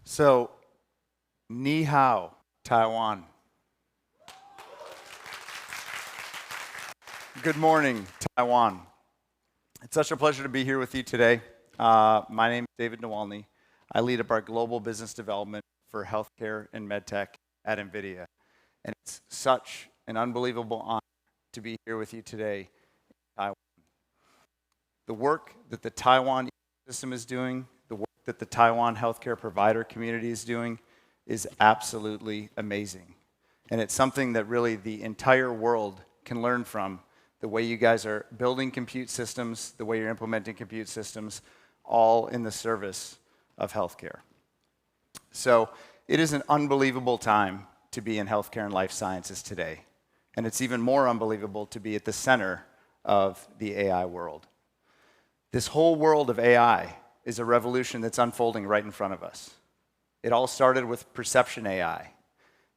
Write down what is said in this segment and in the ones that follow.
So, ni hao, Taiwan. Good morning, Taiwan. It's such a pleasure to be here with you today. My name is David Niewolny. I lead up our global business development for healthcare and medtech at NVIDIA. And it's such an unbelievable honor to be here with you today in Taiwan. The work that the Taiwan ecosystem is doing, the work that the Taiwan healthcare provider community is doing is absolutely amazing. And it's something that really the entire world can learn from, the way you guys are building compute systems, the way you're implementing compute systems, all in the service of healthcare. So it is an unbelievable time to be in healthcare and life sciences today. And it's even more unbelievable to be at the center of the AI world. This whole world of AI is a revolution that's unfolding right in front of us. It all started with perception AI,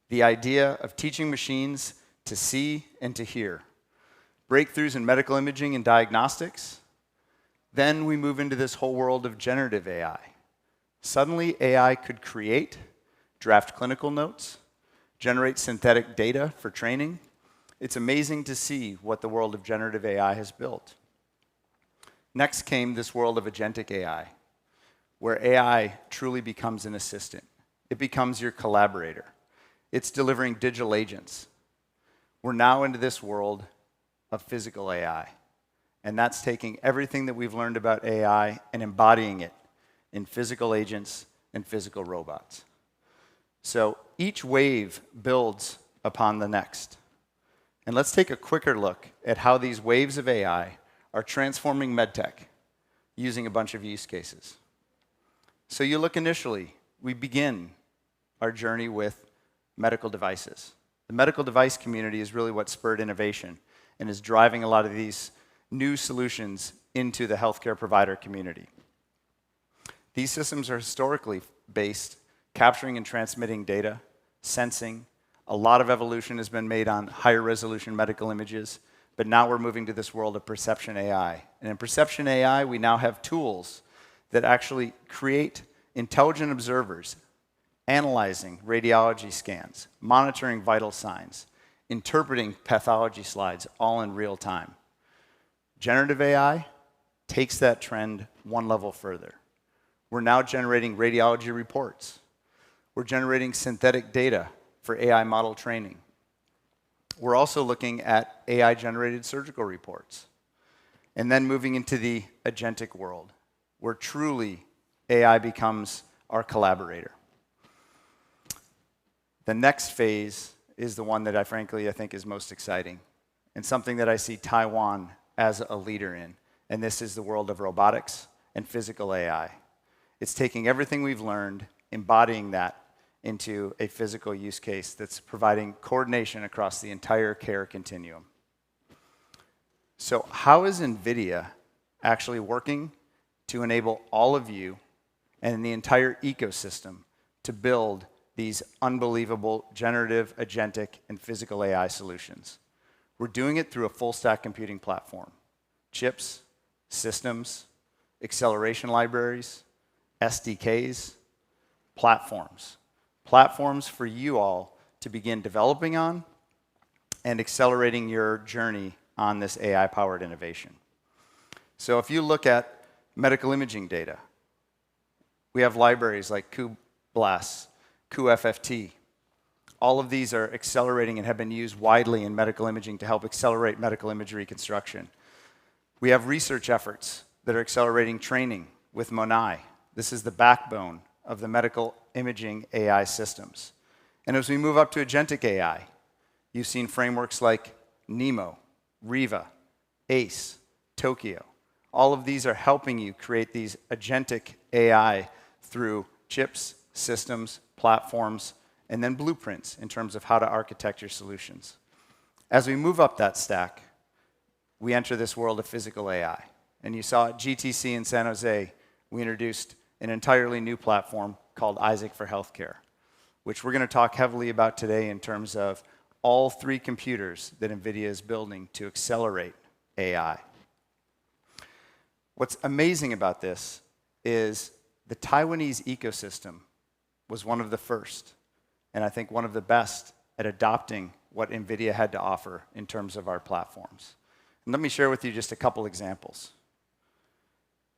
the idea of teaching machines to see and to hear. Breakthroughs in medical imaging and diagnostics. Then we move into this whole world of generative AI. Suddenly, AI could create, draft clinical notes, generate synthetic data for training. It's amazing to see what the world of generative AI has built. Next came this world of agentic AI, where AI truly becomes an assistant. It becomes your collaborator. It's delivering digital agents. We're now into this world of physical AI, and that's taking everything that we've learned about AI and embodying it in physical agents and physical robots. So each wave builds upon the next. And let's take a quicker look at how these waves of AI are transforming medtech using a bunch of use cases. So you look initially, we begin our journey with medical devices. The medical device community is really what spurred innovation and is driving a lot of these new solutions into the healthcare provider community. These systems are historically based, capturing and transmitting data, sensing. A lot of evolution has been made on higher resolution medical images, but now we're moving to this world of perception AI. And in perception AI, we now have tools that actually create intelligent observers, analyzing radiology scans, monitoring vital signs, interpreting pathology slides, all in real time. Generative AI takes that trend one level further. We're now generating radiology reports. We're generating synthetic data for AI model training. We're also looking at AI-generated surgical reports. And then moving into the agentic world, where truly AI becomes our collaborator. The next phase is the one that I think is most exciting, and something that I see Taiwan as a leader in, and this is the world of robotics and physical AI. It's taking everything we've learned, embodying that into a physical use case that's providing coordination across the entire care continuum. So how is NVIDIA actually working to enable all of you and the entire ecosystem to build these unbelievable generative, agentic, and physical AI solutions? We're doing it through a full-stack computing platform. Chips, systems, acceleration libraries, SDKs, platforms. Platforms for you all to begin developing on and accelerating your journey on this AI-powered innovation. So if you look at medical imaging data, we have libraries like cuBLAS, cuFFT. All of these are accelerating and have been used widely in medical imaging to help accelerate medical imagery construction. We have research efforts that are accelerating training with Monai. This is the backbone of the medical imaging AI systems. And as we move up to agentic AI, you've seen frameworks like NeMo, Riva, ACE, Tokyo. All of these are helping you create these agentic AI through chips, systems, platforms, and then blueprints in terms of how to architect your solutions. As we move up that stack, we enter this world of physical AI. And you saw at GTC in San Jose, we introduced an entirely new platform called Isaac for Healthcare, which we're going to talk heavily about today in terms of all three computers that NVIDIA is building to accelerate AI. What's amazing about this is the Taiwanese ecosystem was one of the first, and I think one of the best at adopting what NVIDIA had to offer in terms of our platforms. And let me share with you just a couple examples.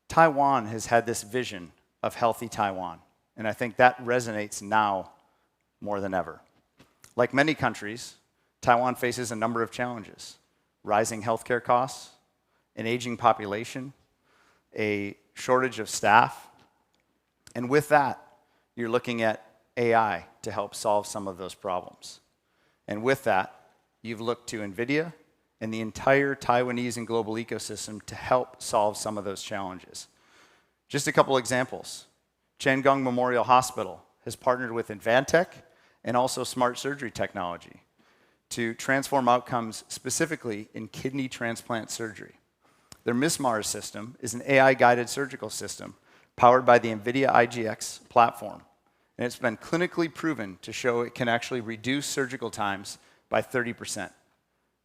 Taiwan has had this vision of healthy Taiwan, and I think that resonates now more than ever. Like many countries, Taiwan faces a number of challenges: rising healthcare costs, an aging population, a shortage of staff, and with that, you're looking at AI to help solve some of those problems. And with that, you've looked to NVIDIA and the entire Taiwanese and global ecosystem to help solve some of those challenges. Just a couple examples. Tiangong Memorial Hospital has partnered with Advantech and also smart surgery technology to transform outcomes specifically in kidney transplant surgery. Their MISMARS system is an AI-guided surgical system powered by the NVIDIA IGX platform. And it's been clinically proven to show it can actually reduce surgical times by 30%.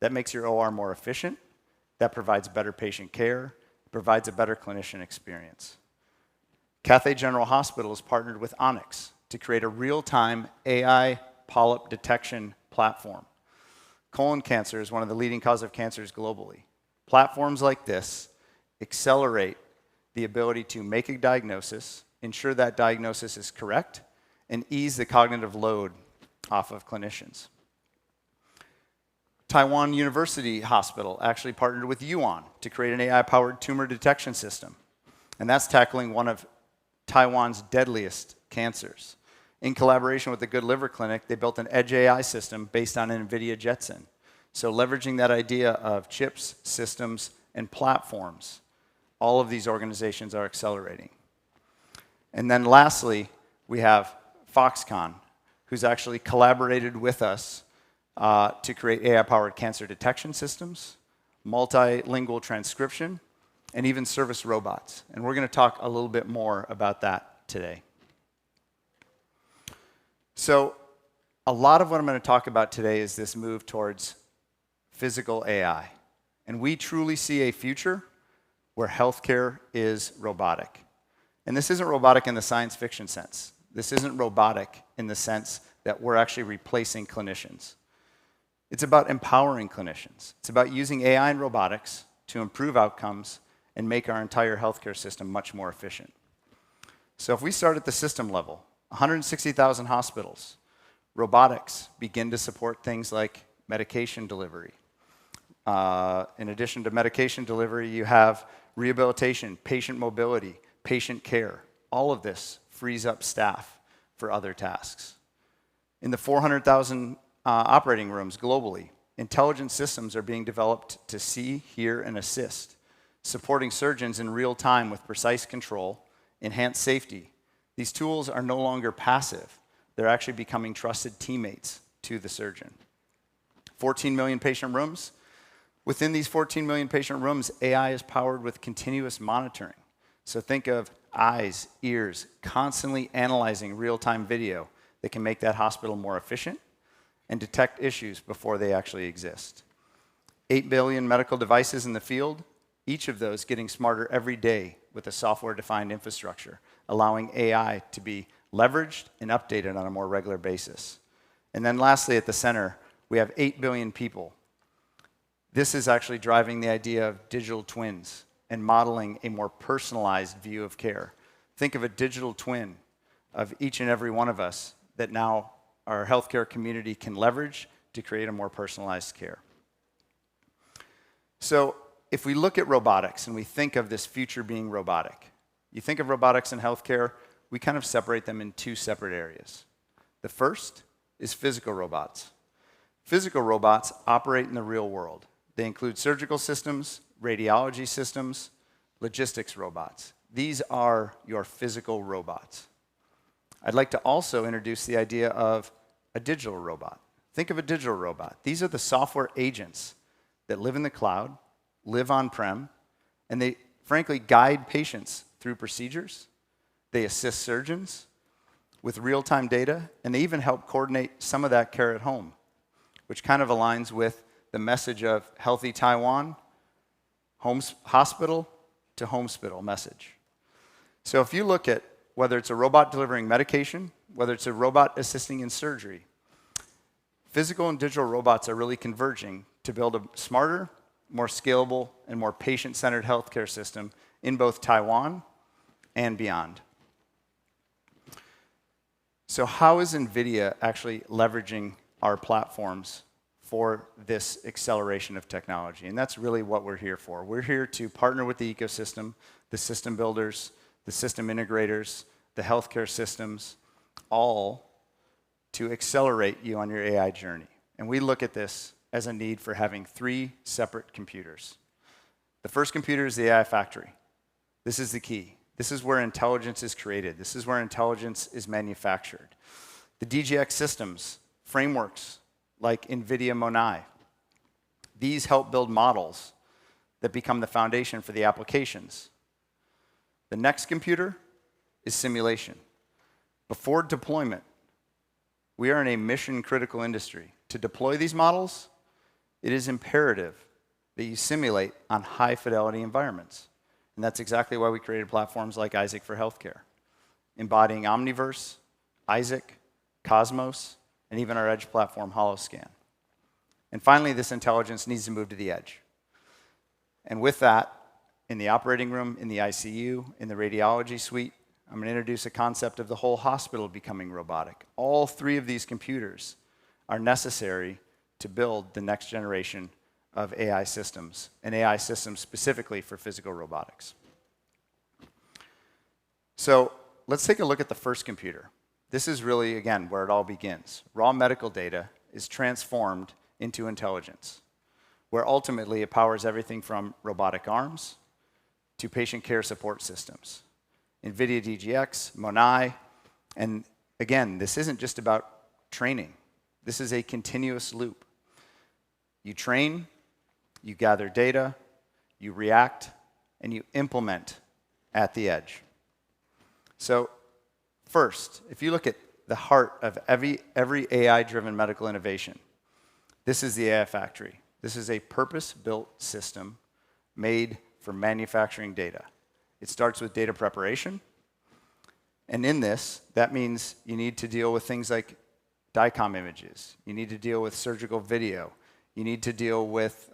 That makes your OR more efficient. That provides better patient care. It provides a better clinician experience. Cathay General Hospital has partnered with Onyx to create a real-time AI polyp detection platform. Colon cancer is one of the leading causes of cancers globally. Platforms like this accelerate the ability to make a diagnosis, ensure that diagnosis is correct, and ease the cognitive load off of clinicians. Taiwan University Hospital actually partnered with Yuan to create an AI-powered tumor detection system, and that's tackling one of Taiwan's deadliest cancers. In collaboration with the Good Liver Clinic, they built an edge AI system based on NVIDIA Jetson. So leveraging that idea of chips, systems, and platforms, all of these organizations are accelerating. And then lastly, we have Foxconn, who's actually collaborated with us to create AI-powered cancer detection systems, multilingual transcription, and even service robots. And we're going to talk a little bit more about that today. So a lot of what I'm going to talk about today is this move towards physical AI. And we truly see a future where healthcare is robotic. And this isn't robotic in the science fiction sense. This isn't robotic in the sense that we're actually replacing clinicians. It's about empowering clinicians. It's about using AI and robotics to improve outcomes and make our entire healthcare system much more efficient. So if we start at the system level, 160,000 hospitals, robotics begin to support things like medication delivery. In addition to medication delivery, you have rehabilitation, patient mobility, patient care. All of this frees up staff for other tasks. In the 400,000 operating rooms globally, intelligent systems are being developed to see, hear, and assist, supporting surgeons in real time with precise control, enhanced safety. These tools are no longer passive. They're actually becoming trusted teammates to the surgeon. 14 million patient rooms. Within these 14 million patient rooms, AI is powered with continuous monitoring. So think of eyes, ears, constantly analyzing real-time video that can make that hospital more efficient and detect issues before they actually exist. 8 billion medical devices in the field, each of those getting smarter every day with a software-defined infrastructure, allowing AI to be leveraged and updated on a more regular basis. And then lastly, at the center, we have 8 billion people. This is actually driving the idea of digital twins and modeling a more personalized view of care. Think of a digital twin of each and every one of us that now our healthcare community can leverage to create a more personalized care. So if we look at robotics and we think of this future being robotic, you think of robotics in healthcare, we kind of separate them in two separate areas. The first is physical robots. Physical robots operate in the real world. They include surgical systems, radiology systems, logistics robots. These are your physical robots. I'd like to also introduce the idea of a digital robot. Think of a digital robot. These are the software agents that live in the cloud, live on-prem, and they frankly guide patients through procedures. They assist surgeons with real-time data, and they even help coordinate some of that care at home, which kind of aligns with the message of healthy Taiwan, hospital to homespital message. So if you look at whether it's a robot delivering medication, whether it's a robot assisting in surgery. Physical and digital robots are really converging to build a smarter, more scalable, and more patient-centered healthcare system in both Taiwan and beyond. So how is NVIDIA actually leveraging our platforms for this acceleration of technology? And that's really what we're here for. We're here to partner with the ecosystem, the system builders, the system integrators, the healthcare systems, all to accelerate you on your AI journey. And we look at this as a need for having 3 separate computers. The first computer is the AI factory. This is the key. This is where intelligence is created. This is where intelligence is manufactured. The DGX systems, frameworks like NVIDIA Monai, these help build models that become the foundation for the applications. The next computer is simulation. Before deployment, we are in a mission-critical industry. To deploy these models, it is imperative that you simulate on high-fidelity environments. And that's exactly why we created platforms like Isaac for healthcare, embodying Omniverse, Isaac, Cosmos, and even our edge platform, HoloScan. And finally, this intelligence needs to move to the edge. And with that, in the operating room, in the ICU, in the radiology suite, I'm going to introduce a concept of the whole hospital becoming robotic. All 3 of these computers are necessary to build the next generation of AI systems, and AI systems specifically for physical robotics. So let's take a look at the first computer. This is really, again, where it all begins. Raw medical data is transformed into intelligence, where ultimately it powers everything from robotic arms to patient care support systems. NVIDIA DGX, Monai, and again, this isn't just about training. This is a continuous loop. You train, you gather data, you react, and you implement at the edge. So first, if you look at the heart of every AI-driven medical innovation, this is the AI factory. This is a purpose-built system made for manufacturing data. It starts with data preparation, and in this, that means you need to deal with things like DICOM images. You need to deal with surgical video. You need to deal with,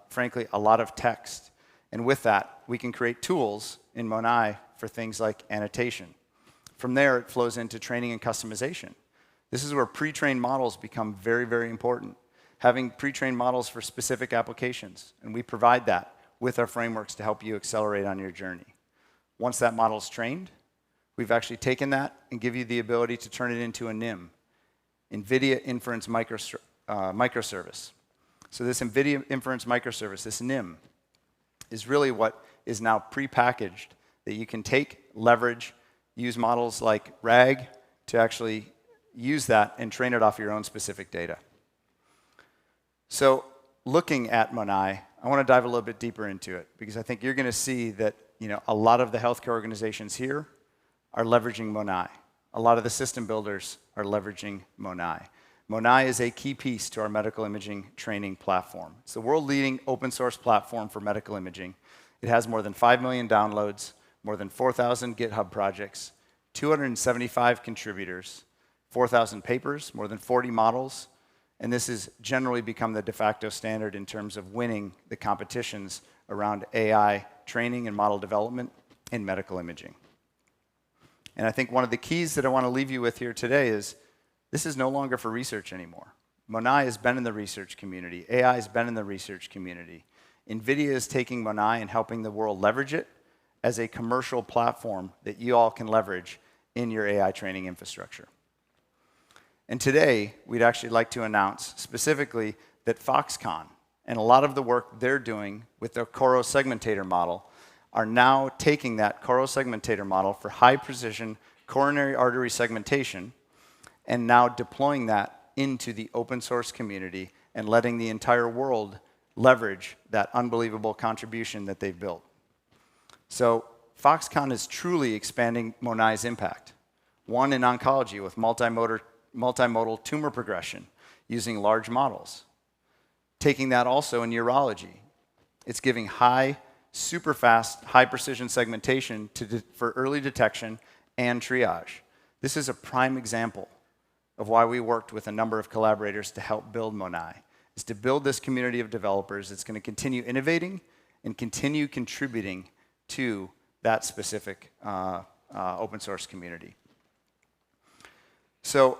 frankly, a lot of text. And with that, we can create tools in Monai for things like annotation. From there, it flows into training and customization. This is where pre-trained models become very, very important. Having pre-trained models for specific applications, and we provide that with our frameworks to help you accelerate on your journey. Once that model is trained, we've actually taken that and give you the ability to turn it into a NIM, NVIDIA Inference Microservice. So this NVIDIA Inference Microservice, this NIM, is really what is now prepackaged that you can take, leverage, use models like RAG to actually use that and train it off your own specific data. So looking at Monai, I want to dive a little bit deeper into it because I think you're going to see that a lot of the healthcare organizations here are leveraging Monai. A lot of the system builders are leveraging Monai. Monai is a key piece to our medical imaging training platform. It's the world-leading open source platform for medical imaging. It has more than 5 million downloads, more than 4,000 GitHub projects, 275 contributors, 4,000 papers, more than 40 models, and this has generally become the de facto standard in terms of winning the competitions around AI training and model development in medical imaging. And I think one of the keys that I want to leave you with here today is this is no longer for research anymore. Monai has been in the research community. AI has been in the research community. NVIDIA is taking Monai and helping the world leverage it as a commercial platform that you all can leverage in your AI training infrastructure. And today, we'd actually like to announce specifically that Foxconn and a lot of the work they're doing with their Coro segmentator model are now taking that Coro segmentator model for high-precision coronary artery segmentation and now deploying that into the open source community and letting the entire world leverage that unbelievable contribution that they've built. So Foxconn is truly expanding Monai's impact. One in oncology with multimodal tumor progression using large models. Taking that also in urology. It's giving super fast, high precision segmentation for early detection and triage. This is a prime example of why we worked with a number of collaborators to help build Monai, is to build this community of developers that's going to continue innovating and continue contributing to that specific open source community. So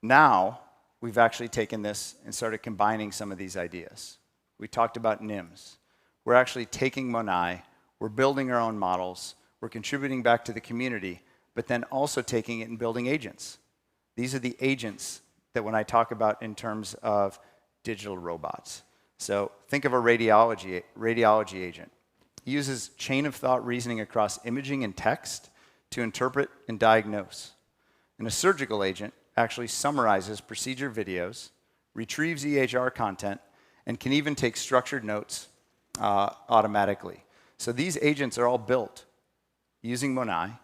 now we've actually taken this and started combining some of these ideas. We talked about NIMS. We're actually taking Monai, we're building our own models, we're contributing back to the community, but then also taking it and building agents. These are the agents that when I talk about in terms of digital robots. So think of a radiology agent. It uses chain of thought reasoning across imaging and text to interpret and diagnose. And a surgical agent actually summarizes procedure videos, retrieves EHR content, and can even take structured notes automatically. So these agents are all built using Monai,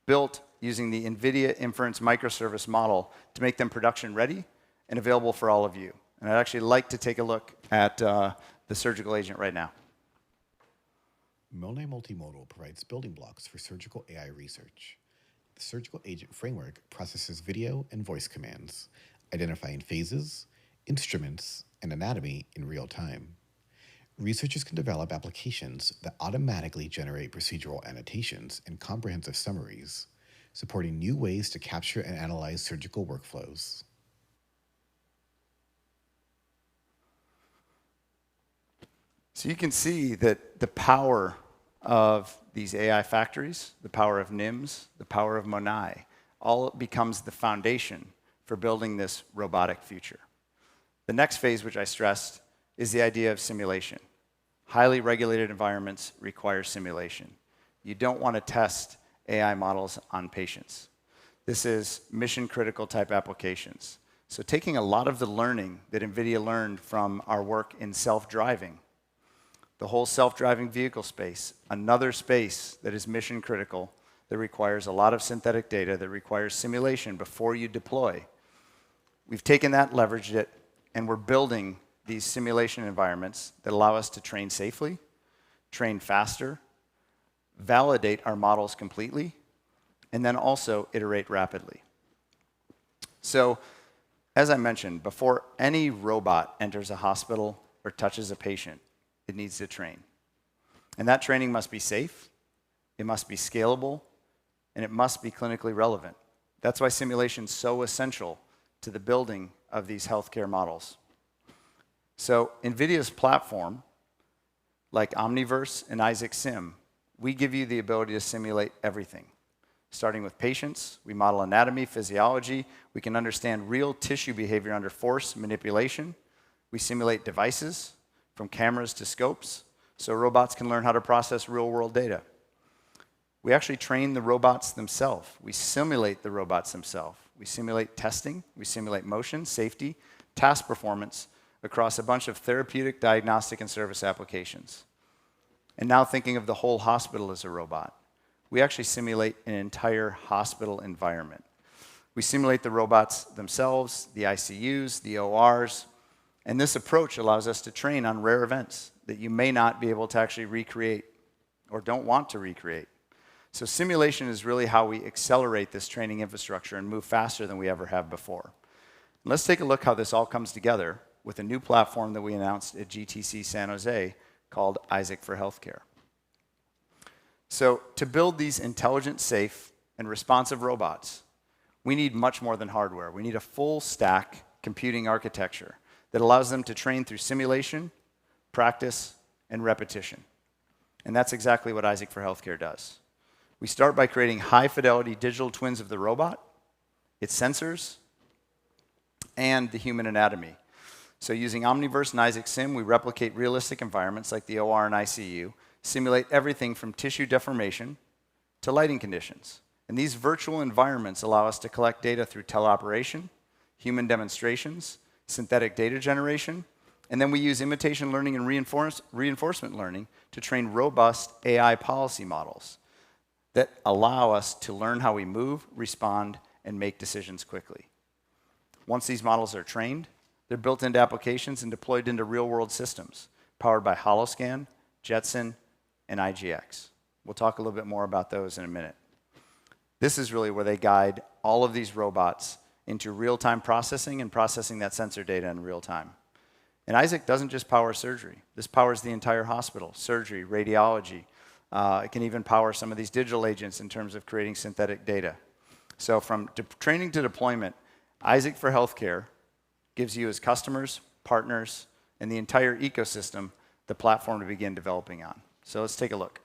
built using the NVIDIA inference microservice model to make them production ready and available for all of you. And I'd actually like to take a look at the surgical agent right now. Monai Multimodal provides building blocks for surgical AI research. The surgical agent framework processes video and voice commands, identifying phases, instruments, and anatomy in real time. Researchers can develop applications that automatically generate procedural annotations and comprehensive summaries, supporting new ways to capture and analyze surgical workflows. So you can see that the power of these AI factories, the power of NIMS, the power of Monai, all becomes the foundation for building this robotic future. The next phase, which I stressed, is the idea of simulation. Highly regulated environments require simulation. You don't want to test AI models on patients. This is mission-critical type applications. So taking a lot of the learning that NVIDIA learned from our work in self-driving, the whole self-driving vehicle space, another space that is mission-critical, that requires a lot of synthetic data, that requires simulation before you deploy. We've taken that, leveraged it, and we're building these simulation environments that allow us to train safely, train faster, validate our models completely, and then also iterate rapidly. So, as I mentioned, before any robot enters a hospital or touches a patient, it needs to train. And that training must be safe, it must be scalable, and it must be clinically relevant. That's why simulation is so essential to the building of these healthcare models. So NVIDIA's platform, like Omniverse and Isaac Sim, we give you the ability to simulate everything. Starting with patients, we model anatomy, physiology, we can understand real tissue behavior under force, manipulation. We simulate devices, from cameras to scopes, so robots can learn how to process real-world data. We actually train the robots themselves. We simulate the robots themselves. We simulate testing, we simulate motion, safety, task performance across a bunch of therapeutic, diagnostic, and service applications. And now thinking of the whole hospital as a robot, we actually simulate an entire hospital environment. We simulate the robots themselves, the ICUs, the ORs, and this approach allows us to train on rare events that you may not be able to actually recreate or don't want to recreate. So simulation is really how we accelerate this training infrastructure and move faster than we ever have before. And let's take a look how this all comes together with a new platform that we announced at GTC San Jose called Isaac for Healthcare. So to build these intelligent, safe, and responsive robots, we need much more than hardware. We need a full stack computing architecture that allows them to train through simulation, practice, and repetition. And that's exactly what Isaac for Healthcare does. We start by creating high-fidelity digital twins of the robot, its sensors, and the human anatomy. So using Omniverse and Isaac Sim, we replicate realistic environments like the OR and ICU, simulate everything from tissue deformation to lighting conditions. And these virtual environments allow us to collect data through teleoperation, human demonstrations, synthetic data generation, and then we use imitation learning and reinforcement learning to train robust AI policy models that allow us to learn how we move, respond, and make decisions quickly. Once these models are trained, they're built into applications and deployed into real-world systems, powered by Holoscan, Jetson, and IGX. We'll talk a little bit more about those in a minute. This is really where they guide all of these robots into real-time processing and processing that sensor data in real time. And Isaac doesn't just power surgery. This powers the entire hospital, surgery, radiology. It can even power some of these digital agents in terms of creating synthetic data. So from training to deployment, Isaac for Healthcare gives you as customers, partners, and the entire ecosystem the platform to begin developing on. So let's take a look.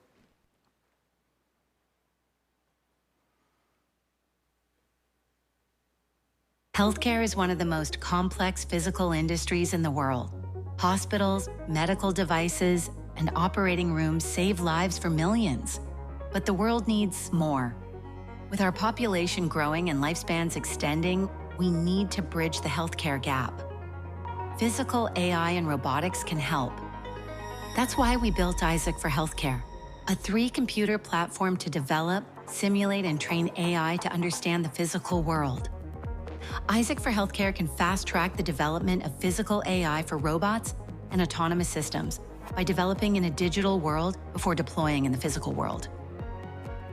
Healthcare is one of the most complex physical industries in the world. Hospitals, medical devices, and operating rooms save lives for millions. But the world needs more. With our population growing and lifespans extending, we need to bridge the healthcare gap. Physical AI and robotics can help. That's why we built Isaac for Healthcare, a 3-computer platform to develop, simulate, and train AI to understand the physical world. Isaac for Healthcare can fast-track the development of physical AI for robots and autonomous systems by developing in a digital world before deploying in the physical world.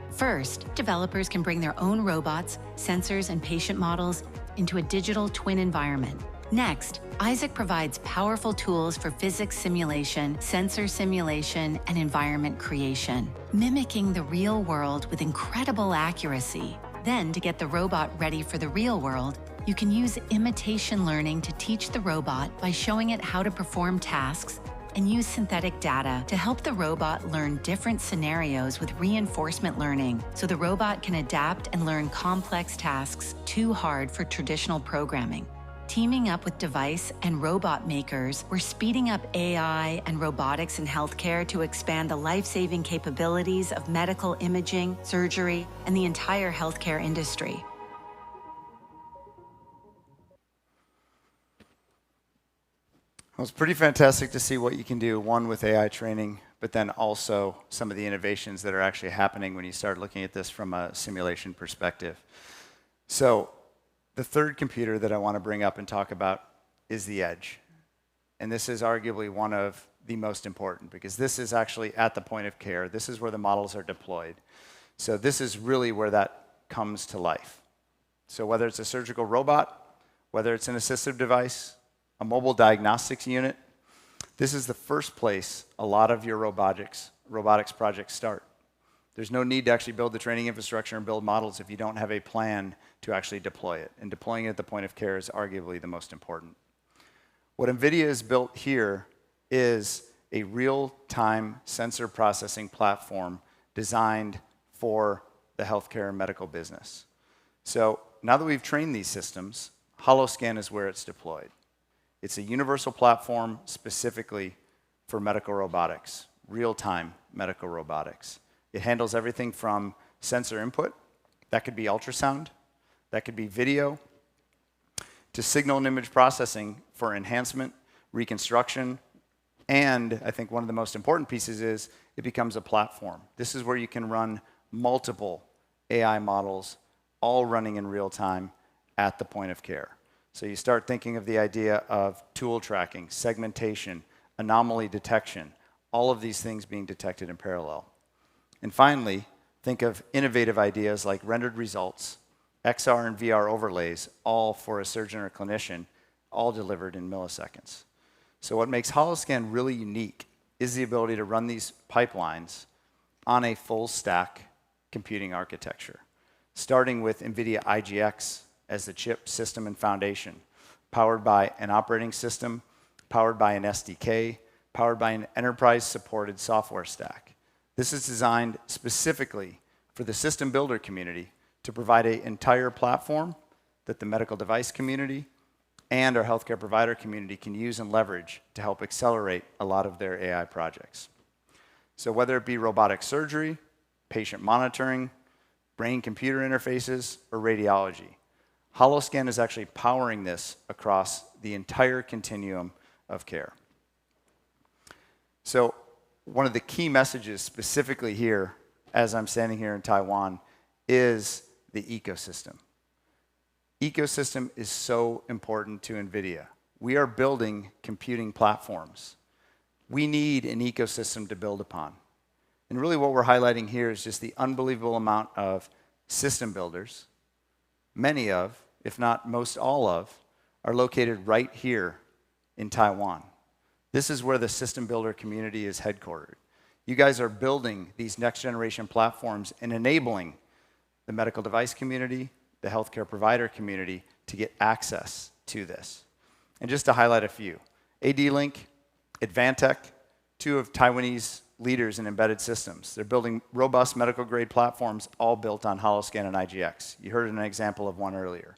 First, developers can bring their own robots, sensors, and patient models into a digital twin environment. Next, Isaac provides powerful tools for physics simulation, sensor simulation, and environment creation, mimicking the real world with incredible accuracy. Then, to get the robot ready for the real world, you can use imitation learning to teach the robot by showing it how to perform tasks and use synthetic data to help the robot learn different scenarios with reinforcement learning, so the robot can adapt and learn complex tasks too hard for traditional programming. Teaming up with device and robot makers, we're speeding up AI and robotics in healthcare to expand the life-saving capabilities of medical imaging, surgery, and the entire healthcare industry. Well, it's pretty fantastic to see what you can do, one, with AI training, but then also some of the innovations that are actually happening when you start looking at this from a simulation perspective. So the third computer that I want to bring up and talk about is the edge. And this is arguably one of the most important, because this is actually at the point of care. This is where the models are deployed. So this is really where that comes to life. So whether it's a surgical robot, whether it's an assistive device, a mobile diagnostics unit, this is the first place a lot of your robotics projects start. There's no need to actually build the training infrastructure and build models if you don't have a plan to actually deploy it. And deploying it at the point of care is arguably the most important. What NVIDIA has built here is a real-time sensor processing platform designed for the healthcare and medical business. So now that we've trained these systems, HoloScan is where it's deployed. It's a universal platform specifically for medical robotics, real-time medical robotics. It handles everything from sensor input, that could be ultrasound, that could be video, to signal and image processing for enhancement, reconstruction, and I think one of the most important pieces is it becomes a platform. This is where you can run multiple AI models, all running in real time at the point of care. So you start thinking of the idea of tool tracking, segmentation, anomaly detection, all of these things being detected in parallel. And finally, think of innovative ideas like rendered results, XR and VR overlays, all for a surgeon or clinician, all delivered in milliseconds. So what makes HoloScan really unique is the ability to run these pipelines on a full stack computing architecture, starting with NVIDIA IGX as the chip system and foundation, powered by an operating system, powered by an SDK, powered by an enterprise-supported software stack. This is designed specifically for the system builder community to provide an entire platform that the medical device community and our healthcare provider community can use and leverage to help accelerate a lot of their AI projects. So whether it be robotic surgery, patient monitoring, brain-computer interfaces, or radiology, HoloScan is actually powering this across the entire continuum of care. So one of the key messages specifically here, as I'm standing here in Taiwan, is the ecosystem. Ecosystem is so important to NVIDIA. We are building computing platforms. We need an ecosystem to build upon. And really what we're highlighting here is just the unbelievable amount of system builders, many of, if not most all of, are located right here in Taiwan. This is where the system builder community is headquartered. You guys are building these next generation platforms and enabling the medical device community, the healthcare provider community to get access to this. And just to highlight a few, AD-Link, Advantech, two of Taiwanese leaders in embedded systems. They're building robust medical grade platforms all built on Holoscan and IGX. You heard an example of one earlier.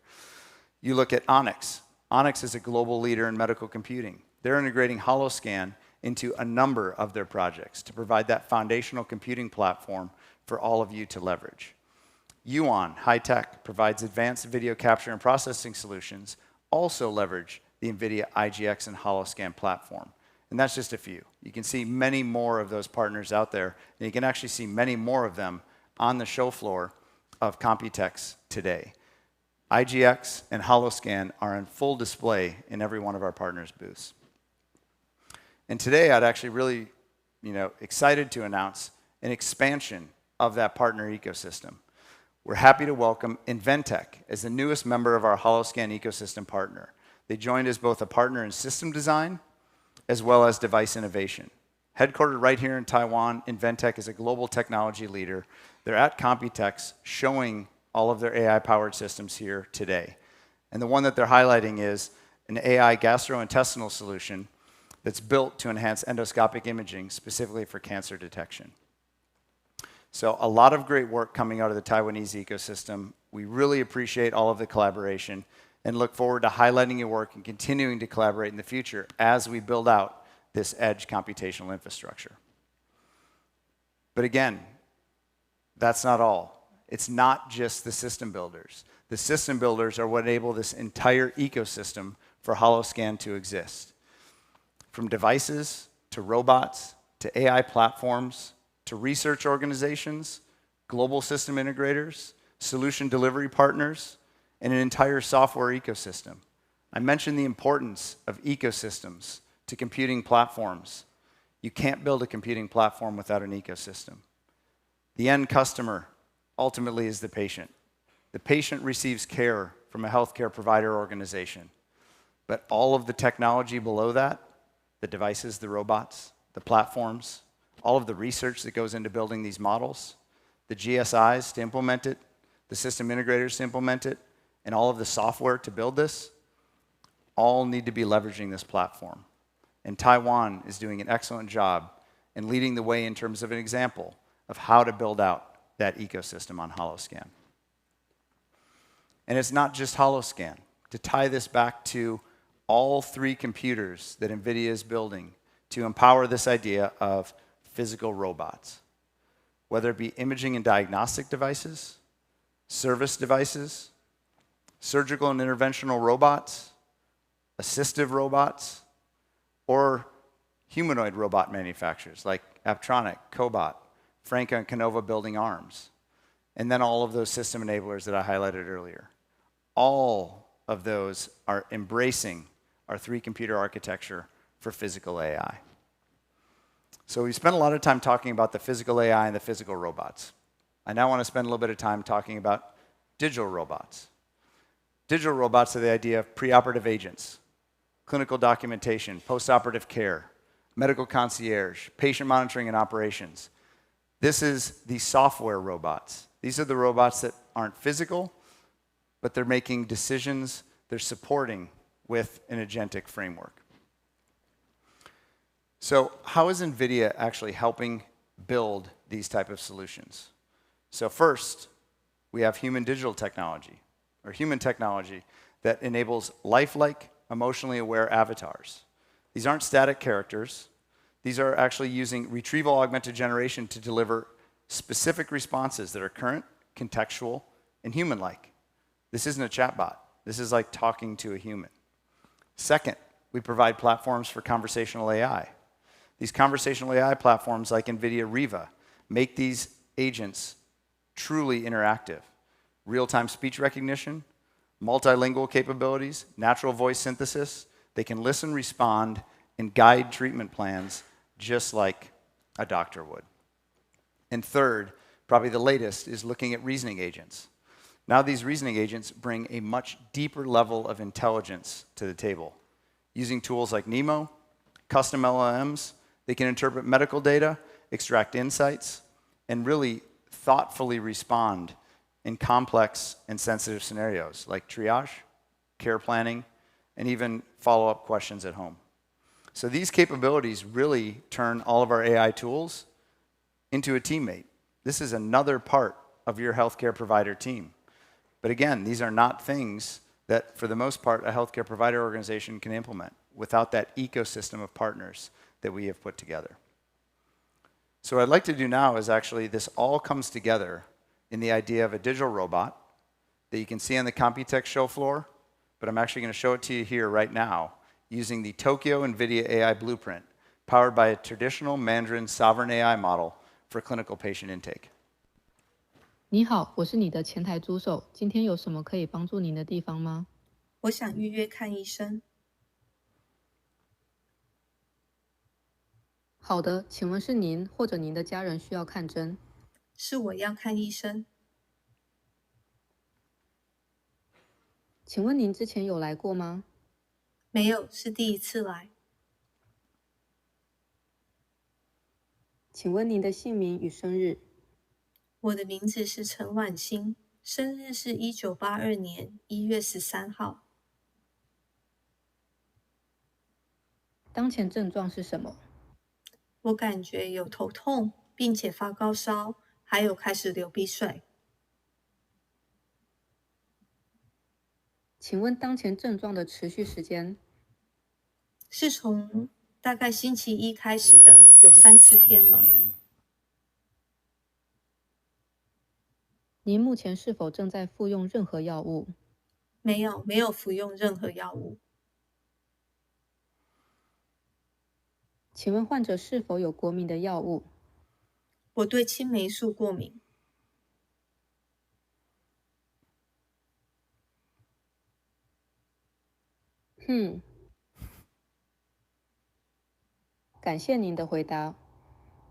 You look at Onyx. Onyx is a global leader in medical computing. They're integrating Holoscan into a number of their projects to provide that foundational computing platform for all of you to leverage. Yuan High Tech provides advanced video capture and processing solutions, also leverage the NVIDIA IGX and Holoscan platform. And that's just a few. You can see many more of those partners out there, and you can actually see many more of them on the show floor of Computex today. IGX and Holoscan are on full display in every one of our partners' booths. And today I'd actually really, excited to announce an expansion of that partner ecosystem. We're happy to welcome Inventec as the newest member of our Holoscan ecosystem partner. They joined as both a partner in system design as well as device innovation. Headquartered right here in Taiwan, Inventec is a global technology leader. They're at Computex showing all of their AI-powered systems here today. And the one that they're highlighting is an AI gastrointestinal solution that's built to enhance endoscopic imaging specifically for cancer detection. So a lot of great work coming out of the Taiwanese ecosystem. We really appreciate all of the collaboration and look forward to highlighting your work and continuing to collaborate in the future as we build out this edge computational infrastructure. But again, that's not all. It's not just the system builders. The system builders are what enable this entire ecosystem for Holoscan to exist. From devices to robots to AI platforms to research organizations, global system integrators, solution delivery partners, and an entire software ecosystem. I mentioned the importance of ecosystems to computing platforms. You can't build a computing platform without an ecosystem. The end customer ultimately is the patient. The patient receives care from a healthcare provider organization. But all of the technology below that, the devices, the robots, the platforms, all of the research that goes into building these models, the GSIs to implement it, the system integrators to implement it, and all of the software to build this, all need to be leveraging this platform. And Taiwan is doing an excellent job in leading the way in terms of an example of how to build out that ecosystem on Holoscan. And it's not just Holoscan. To tie this back to all three computers that NVIDIA is building to empower this idea of physical robots, whether it be imaging and diagnostic devices, service devices, surgical and interventional robots, assistive robots, or humanoid robot manufacturers like Aptronic, Cobot, Franca and Canova building arms, and then all of those system enablers that I highlighted earlier. All of those are embracing our three-computer architecture for physical AI. So we spent a lot of time talking about the physical AI and the physical robots. I now want to spend a little bit of time talking about digital robots. Digital robots are the idea of preoperative agents, clinical documentation, postoperative care, medical concierge, patient monitoring and operations. This is the software robots. These are the robots that aren't physical, but they're making decisions, they're supporting with an agentic framework. So how is NVIDIA actually helping build these type of solutions? So first, we have human digital technology, or human technology that enables lifelike, emotionally aware avatars. These aren't static characters. These are actually using retrieval augmented generation to deliver specific responses that are current, contextual, and human-like. This isn't a chatbot. This is like talking to a human. Second, we provide platforms for conversational AI. These conversational AI platforms like NVIDIA Riva make these agents truly interactive. Real-time speech recognition, multilingual capabilities, natural voice synthesis. They can listen, respond, and guide treatment plans just like a doctor would. And third, Probably the latest is looking at reasoning agents. Now these reasoning agents bring a much deeper level of intelligence to the table. Using tools like NeMo, custom LLMs, they can interpret medical data, extract insights, and really thoughtfully respond in complex and sensitive scenarios like triage, care planning, and even follow-up questions at home. So these capabilities really turn all of our AI tools into a teammate. This is another part of your healthcare provider team. But again, these are not things that, for the most part, a healthcare provider organization can implement without that ecosystem of partners that we have put together. So what I'd like to do now is actually, this all comes together in the idea of a digital robot that you can see on the Computex show floor, but I'm actually going to show it to you here right now using the Tokyo NVIDIA AI blueprint powered by a traditional Mandarin sovereign AI model for clinical patient intake. 你好，我是你的前台助手，今天有什么可以帮助您的地方吗？我想预约看医生。好的，请问是您或者您的家人需要看诊？是我要看医生。请问您之前有来过吗？没有，是第一次来。请问您的姓名与生日？我的名字是陈婉欣，生日是1982年1月13号。当前症状是什么？我感觉有头痛，并且发高烧，还有开始流鼻水。请问当前症状的持续时间？是从大概星期一开始的，有3-4天了。您目前是否正在服用任何药物？没有服用任何药物。请问患者是否有过敏的药物？我对青霉素过敏。感谢您的回答。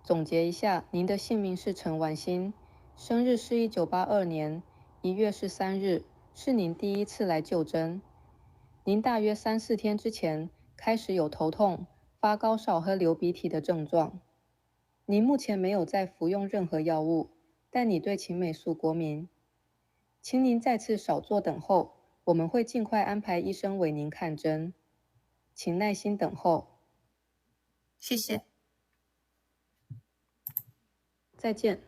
总结一下，您的姓名是陈婉欣，生日是1982年1月13日，是您第一次来就诊。您大约3-4天之前开始有头痛、发高烧和流鼻涕的症状。您目前没有在服用任何药物，但你对青霉素过敏。请您再次少做等候，我们会尽快安排医生为您看诊。请耐心等候。谢谢。再见。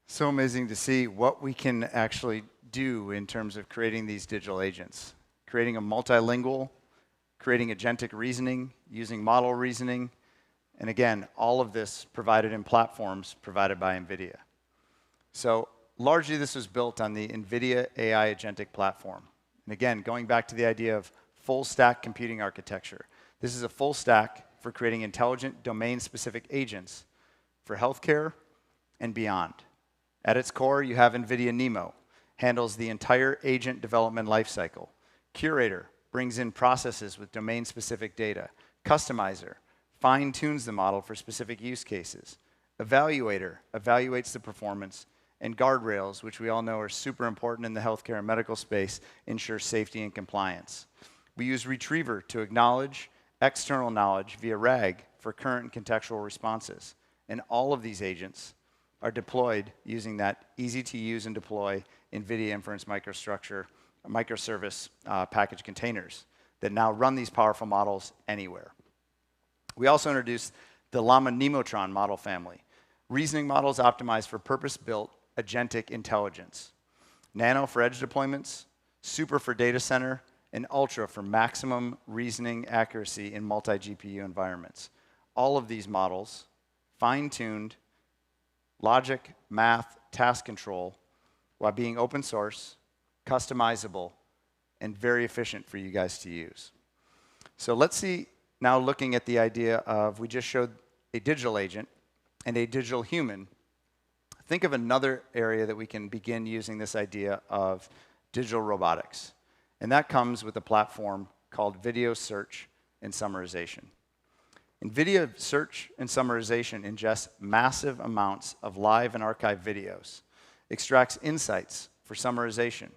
So amazing to see what we can actually do in terms of creating these digital agents. Creating a multilingual, creating agentic reasoning, using model reasoning, and again, all of this provided in platforms provided by NVIDIA. So largely this was built on the NVIDIA AI agentic platform. And again, going back to the idea of full stack computing architecture, this is a full stack for creating intelligent domain-specific agents for healthcare and beyond. At its core, you have NVIDIA NeMo, handles the entire agent development lifecycle. Curator brings in processes with domain-specific data. Customizer fine-tunes the model for specific use cases. Evaluator evaluates the performance. And guardrails, which we all know are super important in the healthcare and medical space, ensure safety and compliance. We use Retriever to acknowledge external knowledge via RAG for current and contextual responses. And all of these agents are deployed using that easy-to-use and deploy NVIDIA Inference microservice package containers that now run these powerful models anywhere. We also introduced the Llama Nemotron model family, reasoning models optimized for purpose-built agentic intelligence. Nano for edge deployments, Super for data center, and Ultra for maximum reasoning accuracy in multi-GPU environments. All of these models, fine-tuned, logic, math, task control, while being open source, customizable, and very efficient for you guys to use. So let's see, now looking at the idea of, we just showed a digital agent and a digital human. Think of another area that we can begin using this idea of digital robotics. And that comes with a platform called video search and summarization. NVIDIA search and summarization ingests massive amounts of live and archived videos, extracts insights for summarization.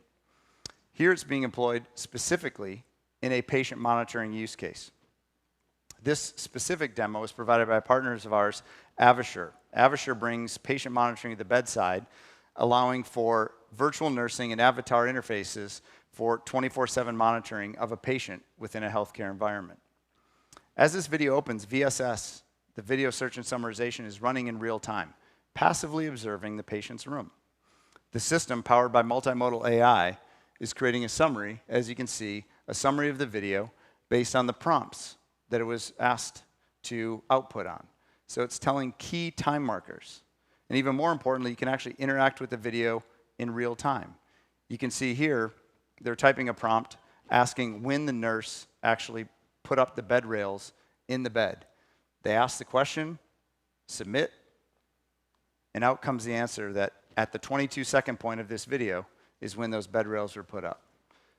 Here it's being employed specifically in a patient monitoring use case. This specific demo is provided by partners of ours, Avasure. Avasure brings patient monitoring to the bedside, allowing for virtual nursing and avatar interfaces for 24/7 monitoring of a patient within a healthcare environment. As this video opens, VSS, the video search and summarization, is running in real time, passively observing the patient's room. The system, powered by multimodal AI, is creating a summary, as you can see, a summary of the video based on the prompts that it was asked to output on. So it's telling key time markers. And even more importantly, you can actually interact with the video in real time. You can see here, they're typing a prompt asking when the nurse actually put up the bed rails in the bed. They ask the question, submit, and out comes the answer that at the 22-second point of this video is when those bed rails were put up.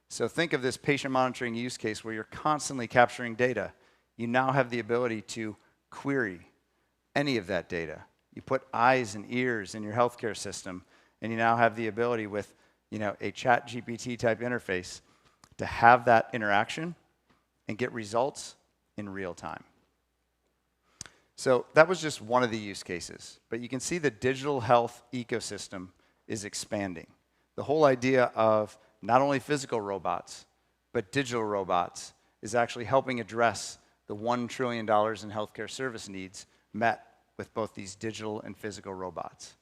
So think of this patient monitoring use case where you're constantly capturing data. You now have the ability to query any of that data. You put eyes and ears in your healthcare system, and you now have the ability with a chat GPT type interface to have that interaction and get results in real time. So that was just one of the use cases, but you can see the digital health ecosystem is expanding. The whole idea of not only physical robots, but digital robots is actually helping address the $1 trillion in healthcare service needs met with both these digital and physical robots.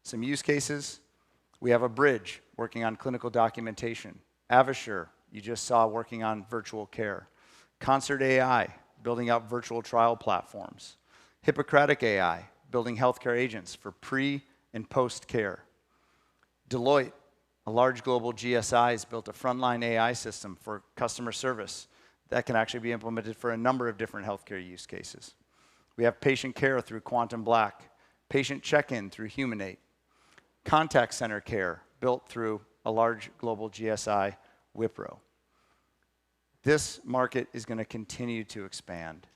Some use cases, we have a Bridge working on clinical documentation. Avasure, you just saw, working on virtual care. Concert AI, building out virtual trial platforms. Hippocratic AI, building healthcare agents for pre and post care. Deloitte, a large global GSI, has built a frontline AI system for customer service that can actually be implemented for a number of different healthcare use cases. We have patient care through Quantum Black, patient check-in through Humanate, contact center care built through a large global GSI, Wipro. This market is going to continue to expand.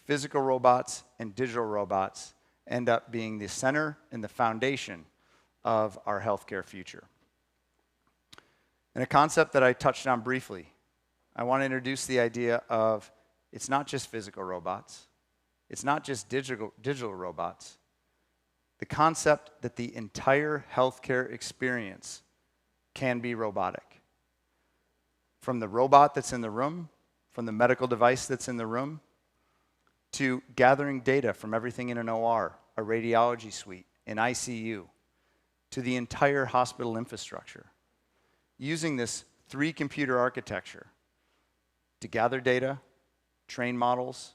Physical robots and digital robots end up being the center and the foundation of our healthcare future. And a concept that I touched on briefly, I want to introduce the idea of it's not just physical robots, it's not just digital robots. The concept that the entire healthcare experience can be robotic. From the robot that's in the room, from the medical device that's in the room, to gathering data from everything in an OR, a radiology suite, an ICU, to the entire hospital infrastructure. Using this 3-computer architecture to gather data, train models,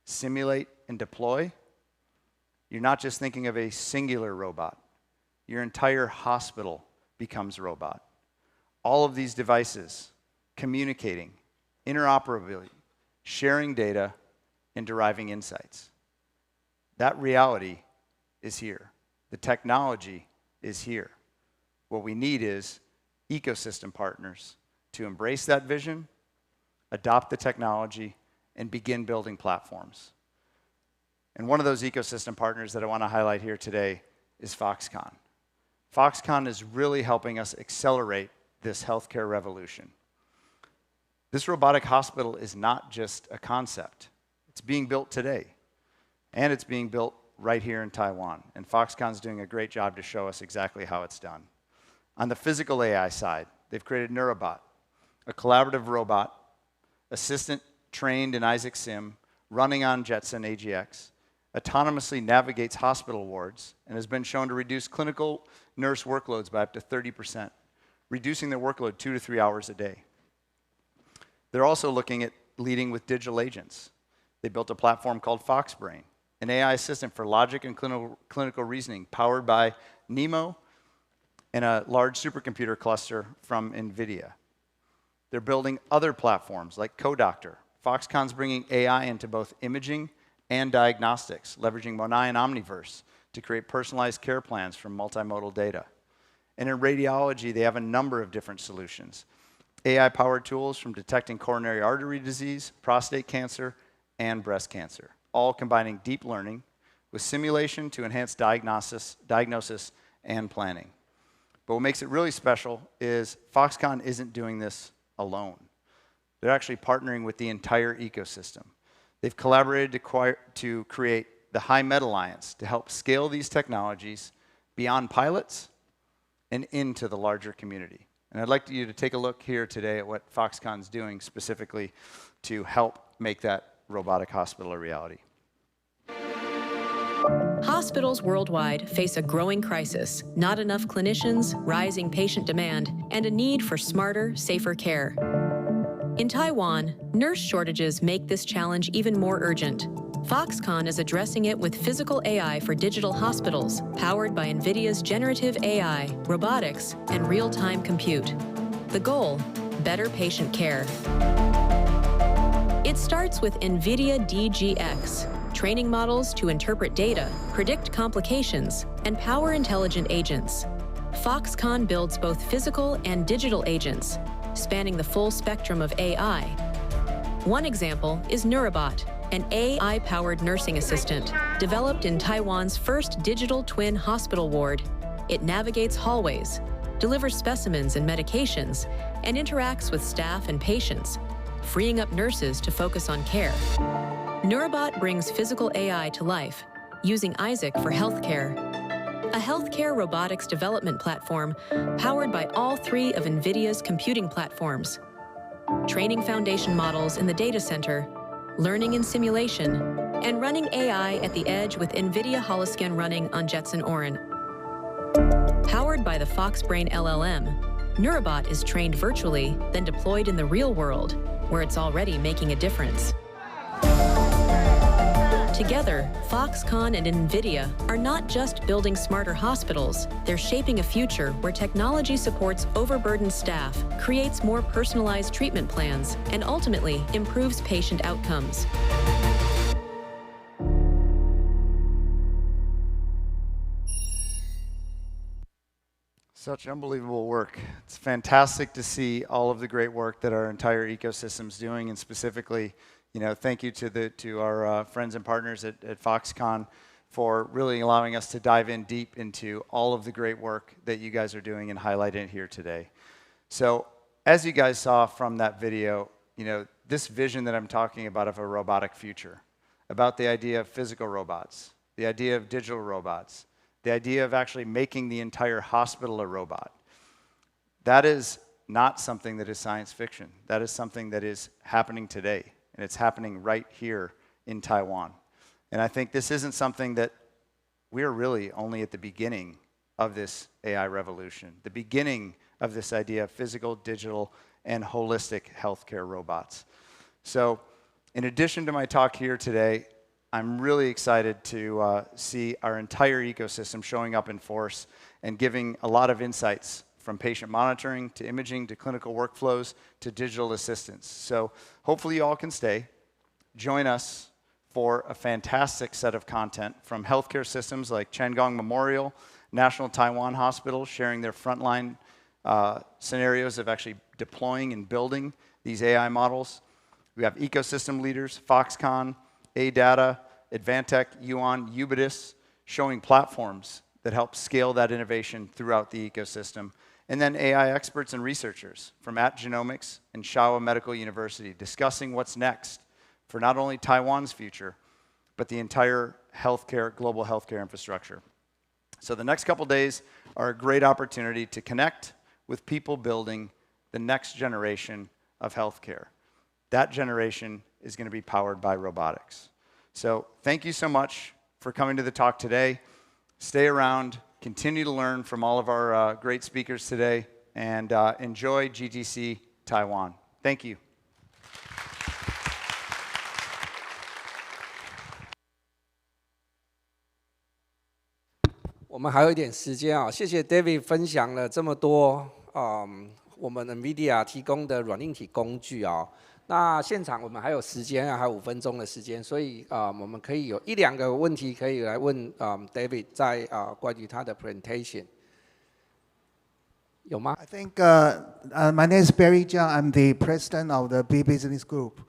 simulate, and deploy, you're not just thinking of a singular robot. Your entire hospital becomes robot. All of these devices communicating, interoperability, sharing data, and deriving insights. That reality is here. The technology is here. What we need is ecosystem partners to embrace that vision, adopt the technology, and begin building platforms. And one of those ecosystem partners that I want to highlight here today is Foxconn. Foxconn is really helping us accelerate this healthcare revolution. This robotic hospital is not just a concept. It's being built today, and it's being built right here in Taiwan. And Foxconn's doing a great job to show us exactly how it's done. On the physical AI side, they've created Neurobot, a collaborative robot, assistant trained in Isaac Sim, running on Jetson AGX, autonomously navigates hospital wards, and has been shown to reduce clinical nurse workloads by up to 30%, reducing their workload 2 to 3 hours a day. They're also looking at leading with digital agents. They built a platform called FoxBrain, an AI assistant for logic and clinical reasoning powered by NeMo and a large supercomputer cluster from NVIDIA. They're building other platforms like CoDoctor. Foxconn's bringing AI into both imaging and diagnostics, leveraging Monai and Omniverse to create personalized care plans from multimodal data. And in radiology, they have a number of different solutions. AI-powered tools from detecting coronary artery disease, prostate cancer, and breast cancer. all combining deep learning with simulation to enhance diagnosis and planning. But what makes it really special is Foxconn isn't doing this alone. They're actually partnering with the entire ecosystem. They've collaborated to create the HiMed Alliance to help scale these technologies beyond pilots and into the larger community. And I'd like you to take a look here today at what Foxconn's doing specifically to help make that robotic hospital a reality. Hospitals worldwide face a growing crisis, not enough clinicians, rising patient demand, and a need for smarter, safer care. In Taiwan, nurse shortages make this challenge even more urgent. Foxconn is addressing it with physical AI for digital hospitals, powered by NVIDIA's generative AI, robotics, and real-time compute. The goal: better patient care. It starts with NVIDIA DGX, training models to interpret data, predict complications, and power intelligent agents. Foxconn builds both physical and digital agents, spanning the full spectrum of AI. One example is Neurobot, an AI-powered nursing assistant developed in Taiwan's first digital twin hospital ward. It navigates hallways, delivers specimens and medications, and interacts with staff and patients, freeing up nurses to focus on care. Neurobot brings physical AI to life, using Isaac for healthcare, a healthcare robotics development platform powered by all three of NVIDIA's computing platforms. Training foundation models in the data center, learning in simulation, and running AI at the edge with NVIDIA Holoscan running on Jetson Orin. Powered by the FoxBrain LLM, Neurobot is trained virtually, then deployed in the real world, where it's already making a difference. Together, Foxconn and NVIDIA are not just building smarter hospitals, they're shaping a future where technology supports overburdened staff, creates more personalized treatment plans, and ultimately improves patient outcomes. Such unbelievable work. It's fantastic to see all of the great work that our entire ecosystem's doing, and specifically, thank you to our friends and partners at Foxconn for really allowing us to dive in deep into all of the great work that you guys are doing and highlighting it here today. So, as you guys saw from that video, this vision that I'm talking about of a robotic future, about the idea of physical robots, the idea of digital robots, the idea of actually making the entire hospital a robot, that is not something that is science fiction. That is something that is happening today. And it's happening right here in Taiwan. And I think this isn't something that we're really only at the beginning of this AI revolution, the beginning of this idea of physical, digital, and holistic healthcare robots. So in addition to my talk here today, I'm really excited to see our entire ecosystem showing up in force and giving a lot of insights from patient monitoring to imaging to clinical workflows to digital assistance. So hopefully you all can stay. Join us for a fantastic set of content from healthcare systems like Changong Memorial, National Taiwan Hospital, sharing their frontline scenarios of actually deploying and building these AI models. We have ecosystem leaders, Foxconn, ADATA, Advantech, Yuan, Ubitus, showing platforms that help scale that innovation throughout the ecosystem. And then AI experts and researchers from Genomics and Shawa Medical University discussing what's next for not only Taiwan's future, but the entire global healthcare infrastructure. So the next couple days are a great opportunity to connect with people building the next generation of healthcare. That generation is going to be powered by robotics. So thank you so much for coming to the talk today. Stay around, continue to learn from all of our great speakers today, and enjoy GTC Taiwan. Thank you.我们还有一点时间啊，谢谢 David 分享了这么多我们 NVIDIA 提供的软硬体工具啊。那现场我们还有时间啊，还有5分钟的时间，所以我们可以有1、2个问题可以来问David 在关于他的 presentation 有吗 I think my name is Barry Jiang. I'm the president of the B Business Group.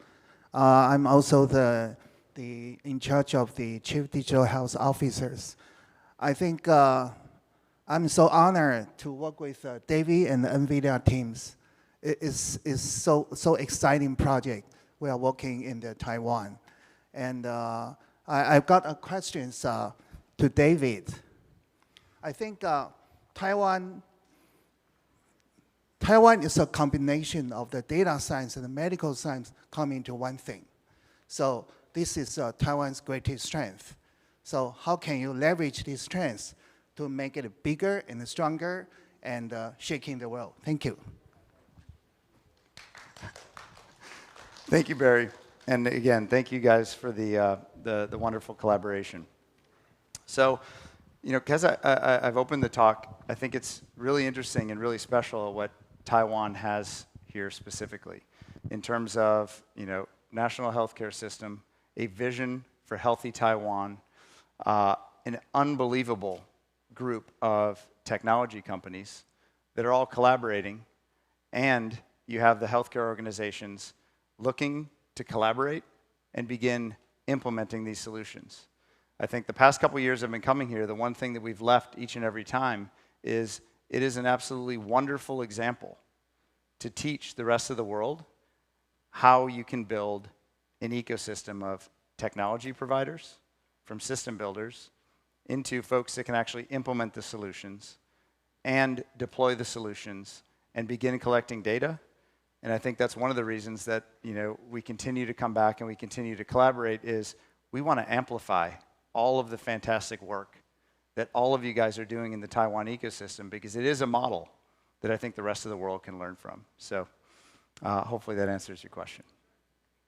I'm also the in charge of the Chief Digital Health Officers. I think I'm so honored to work with Davey and the NVIDIA teams. It's so exciting project. We are working in Taiwan. And I've got a questions to David. I think Taiwan is a combination of the data science and the medical science coming into one thing. So this is Taiwan's greatest strength. So how can you leverage this strength to make it bigger and stronger and shaking the world? Thank you. Thank you, Barry. And again, thank you guys for the wonderful collaboration. So, you know, because I've opened the talk, I think it's really interesting and really special what Taiwan has here specifically in terms of, you know, national healthcare system, a vision for healthy Taiwan, an unbelievable group of technology companies that are all collaborating, and you have the healthcare organizations looking to collaborate and begin implementing these solutions. I think the past couple years I've been coming here, the one thing that we've left each and every time is it is an absolutely wonderful example to teach the rest of the world how you can build an ecosystem of technology providers, from system builders, into folks that can actually implement the solutions and deploy the solutions and begin collecting data. And I think that's one of the reasons that, you know, we continue to come back and we continue to collaborate is we want to amplify all of the fantastic work that all of you guys are doing in the Taiwan ecosystem, because it is a model that I think the rest of the world can learn from. So hopefully that answers your question.